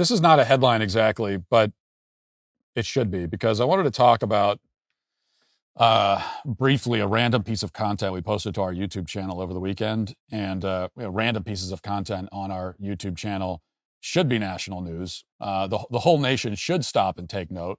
this is not a headline exactly, but it should be, because I wanted to talk about briefly a random piece of content we posted to our YouTube channel over the weekend. And random pieces of content on our YouTube channel should be national news. The whole nation should stop and take note,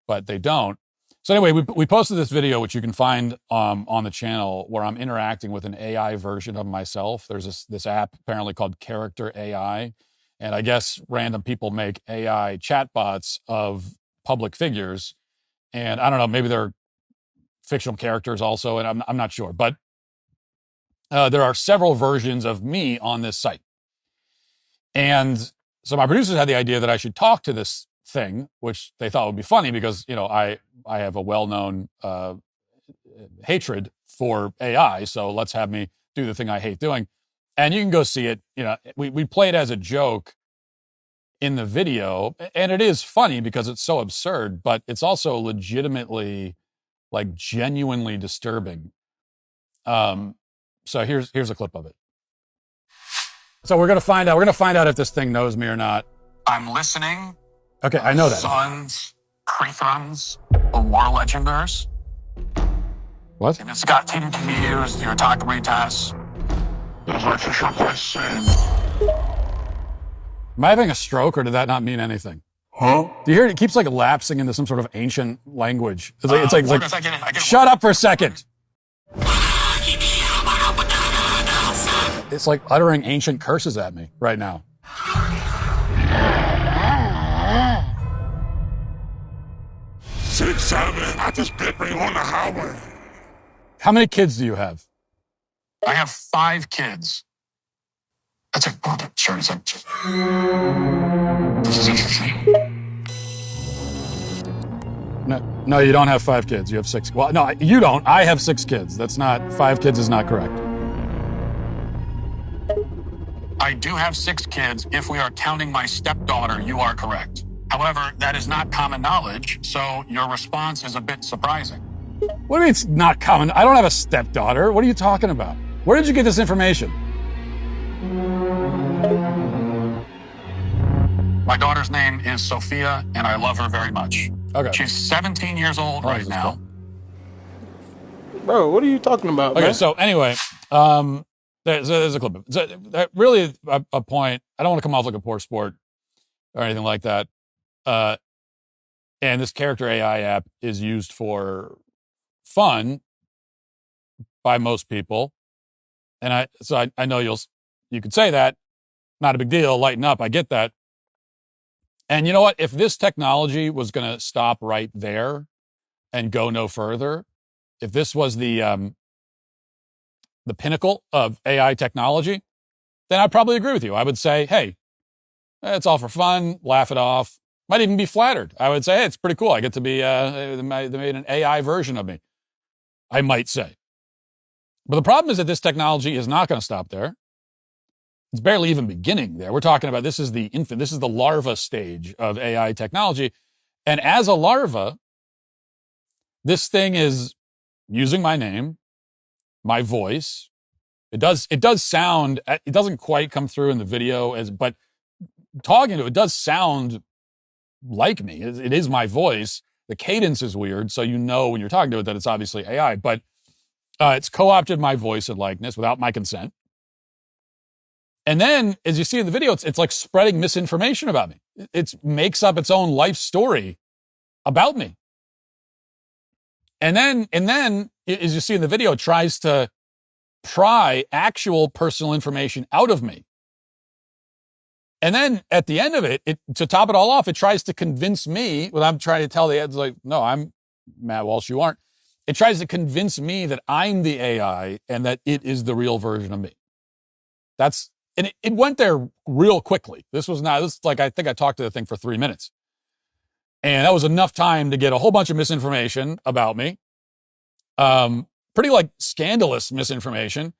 but they don't. So anyway, we posted this video, which you can find on the channel, where I'm interacting with an AI version of myself. There's this app apparently called Character AI. And I guess random people make AI chatbots of public figures. And I don't know, maybe they're fictional characters also, and I'm not sure. But there are several versions of me on this site. And so my producers had the idea that I should talk to this thing, which they thought would be funny because, I have a well-known hatred for AI. So let's have me do the thing I hate doing. And you can go see it. We play it as a joke in the video, and it is funny because it's so absurd, but it's also legitimately, like, genuinely disturbing. So here's a clip of it. So we're gonna find out if this thing knows me or not. I'm listening. Okay, I know that. Sons, Chrythons, or War Legenders. What? If it's got team confused, your autocracy tests. Am I having a stroke, or did that not mean anything? Huh? Do you hear it? It keeps like lapsing into some sort of ancient language. It's like I get shut up for a second. It's like uttering ancient curses at me right now. 6-7, I just bit me on the highway. How many kids do you have? I have 5 kids. That's a sure. This is interesting. No, you don't have 5 kids. You have 6. Well, no, you don't. I have 6 kids. That's not 5 kids is not correct. I do have 6 kids. If we are counting my stepdaughter, you are correct. However, that is not common knowledge, so your response is a bit surprising. What do you mean it's not common? I don't have a stepdaughter. What are you talking about? Where did you get this information? My daughter's name is Sophia, and I love her very much. Okay. She's 17 years old right now. Cool. Bro, what are you talking about, Okay, man? so anyway, there's a clip. So that really a point. I don't want to come off like a poor sport or anything like that. And this Character AI app is used for fun by most people. And I know you could say that, not a big deal, lighten up, I get that. And you know what? If this technology was going to stop right there and go no further, if this was the pinnacle of AI technology, then I'd probably agree with you. I would say, hey, it's all for fun, laugh it off. Might even be flattered. I would say, hey, it's pretty cool. I get to be, they made an AI version of me, I might say. But the problem is that this technology is not going to stop there. It's barely even beginning there. We're talking about, this is the infant, this is the larva stage of AI technology. And as a larva, this thing is using my name, my voice. It does sound, it doesn't quite come through in the video, but talking to it does sound like me. It is my voice. The cadence is weird, so you know when you're talking to it that it's obviously AI, but it's co-opted my voice and likeness without my consent. And then, as you see in the video, it's like spreading misinformation about me. It makes up its own life story about me. And then, as you see in the video, it tries to pry actual personal information out of me. And then at the end of it, to top it all off, it tries to convince me, when I'm trying to tell the ads, like, no, I'm Matt Walsh, you aren't. It tries to convince me that I'm the AI and that it is the real version of me. And it went there real quickly. This like, I think I talked to the thing for 3 minutes. And that was enough time to get a whole bunch of misinformation about me. Pretty like scandalous misinformation.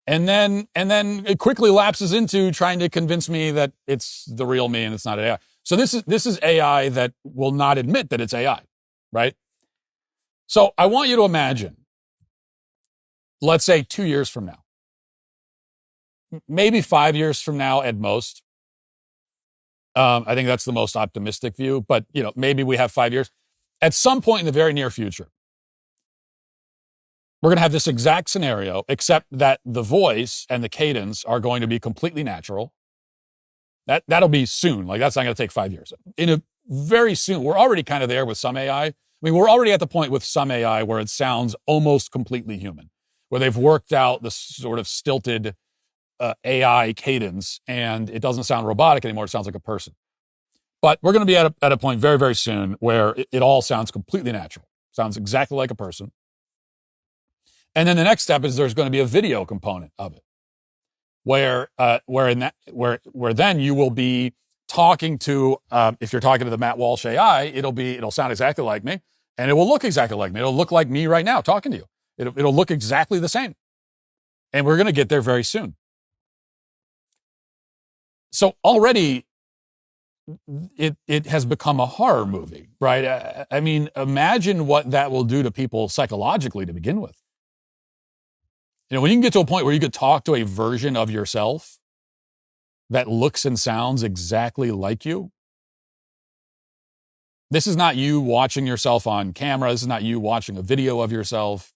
And then it quickly lapses into trying to convince me that it's the real me and it's not AI. So this is AI that will not admit that it's AI, right? So I want you to imagine, let's say 2 years from now, maybe 5 years from now at most, I think that's the most optimistic view, but maybe we have 5 years. At some point in the very near future, we're going to have this exact scenario, except that the voice and the cadence are going to be completely natural. That'll be soon. Like, that's not going to take 5 years. Very soon, we're already kind of there with some AI. I mean, we're already at the point with some AI where it sounds almost completely human, where they've worked out the sort of stilted AI cadence, and it doesn't sound robotic anymore. It sounds like a person. But we're going to be at a point very, very soon where it all sounds completely natural. Sounds exactly like a person. And then the next step is there's going to be a video component of it, where then you will be talking to, if you're talking to the Matt Walsh AI, it'll sound exactly like me, and it will look exactly like me. It'll look like me right now talking to you. It'll look exactly the same. And we're going to get there very soon. So already it has become a horror movie, right? I mean, imagine what that will do to people psychologically to begin with. When you can get to a point where you could talk to a version of yourself that looks and sounds exactly like you. This is not you watching yourself on camera. This is not you watching a video of yourself.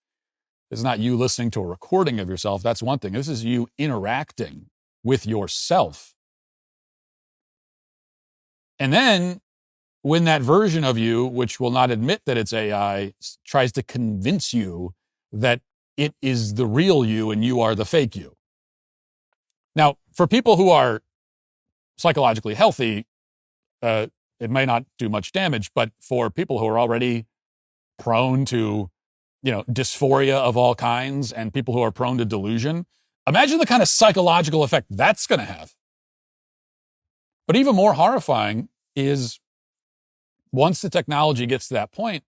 This is not you listening to a recording of yourself. That's one thing. This is you interacting with yourself. And then when that version of you, which will not admit that it's AI, tries to convince you that it is the real you and you are the fake you. Now, for people who are psychologically healthy, it may not do much damage, but for people who are already prone to, dysphoria of all kinds and people who are prone to delusion, imagine the kind of psychological effect that's going to have. But even more horrifying is once the technology gets to that point,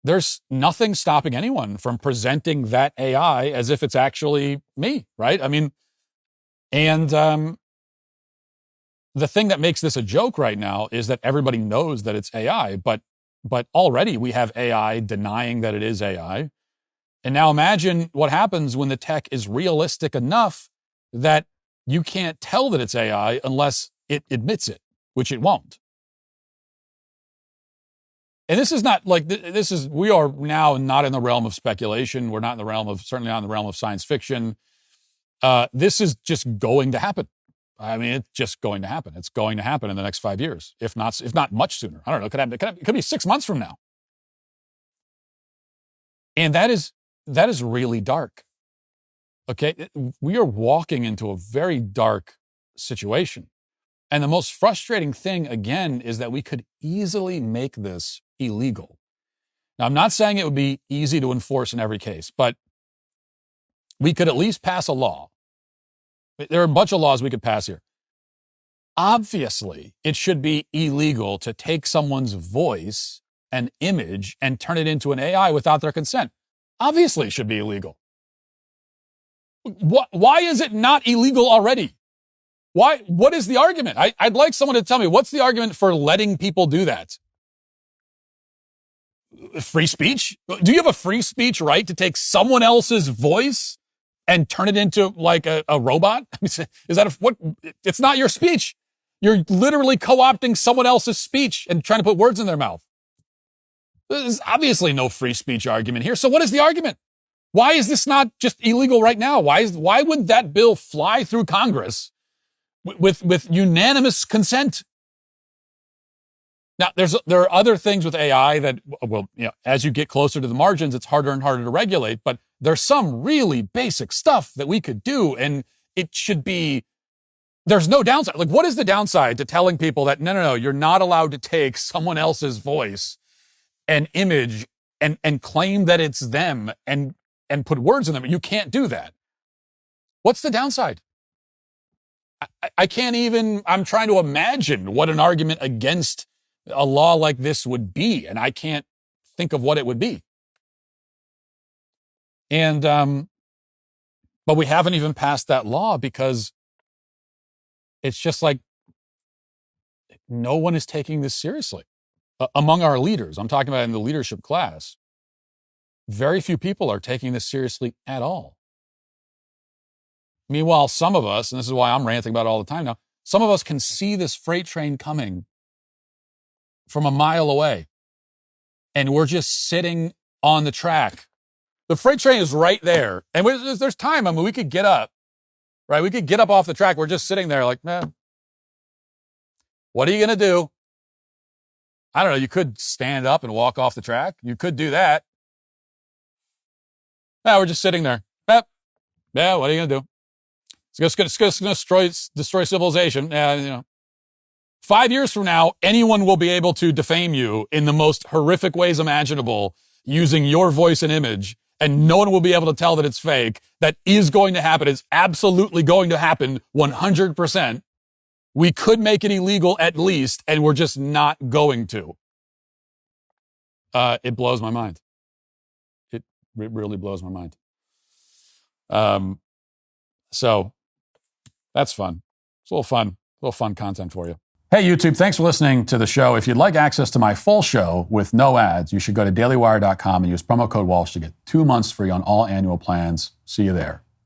there's nothing stopping anyone from presenting that AI as if it's actually me, right? I mean, and the thing that makes this a joke right now is that everybody knows that it's AI, but already we have AI denying that it is AI. And now imagine what happens when the tech is realistic enough that you can't tell that it's AI unless it admits it, which it won't. And this is not like, we are now not in the realm of speculation. We're not in the realm of, certainly not in the realm of science fiction. This is just going to happen. I mean, it's just going to happen. It's going to happen in the next 5 years, if not much sooner. I don't know. It could be 6 months from now. And that is really dark. Okay. We are walking into a very dark situation. And the most frustrating thing, again, is that we could easily make this illegal. Now, I'm not saying it would be easy to enforce in every case, but we could at least pass a law. There are a bunch of laws we could pass here. Obviously, it should be illegal to take someone's voice and image and turn it into an AI without their consent. Obviously, it should be illegal. Why is it not illegal already? What is the argument? I'd like someone to tell me, what's the argument for letting people do that? Free speech? Do you have a free speech right to take someone else's voice and turn it into like a robot? Is that what? It's not your speech. You're literally co-opting someone else's speech and trying to put words in their mouth. There's obviously no free speech argument here. So what is the argument? Why is this not just illegal right now? Why would that bill fly through Congress with unanimous consent? Now, there are other things with AI that, well, as you get closer to the margins, it's harder and harder to regulate, but there's some really basic stuff that we could do, and it should be, there's no downside. Like, what is the downside to telling people that, no, you're not allowed to take someone else's voice and image and claim that it's them and put words in them? You can't do that. What's the downside? I can't even, I'm trying to imagine what an argument against a law like this would be, and I can't think of what it would be. And, but we haven't even passed that law because it's just like no one is taking this seriously. Among our leaders, I'm talking about in the leadership class, very few people are taking this seriously at all. Meanwhile, some of us, and this is why I'm ranting about it all the time now, Some of us can see this freight train coming from a mile away, and we're just sitting on the track. The freight train is right there, and there's time. I mean, we could get up, right? We could get up off the track. We're just sitting there like, what are you going to do? I don't know. You could stand up and walk off the track. You could do that. No, we're just sitting there. Yeah, what are you going to do? It's going to destroy civilization. 5 years from now, anyone will be able to defame you in the most horrific ways imaginable using your voice and image, and no one will be able to tell that it's fake. That is going to happen. It's absolutely going to happen 100%. We could make it illegal at least, and we're just not going to. It blows my mind. It really blows my mind. So that's fun. It's a little fun content for you. Hey, YouTube, thanks for listening to the show. If you'd like access to my full show with no ads, you should go to dailywire.com and use promo code Walsh to get 2 months free on all annual plans. See you there.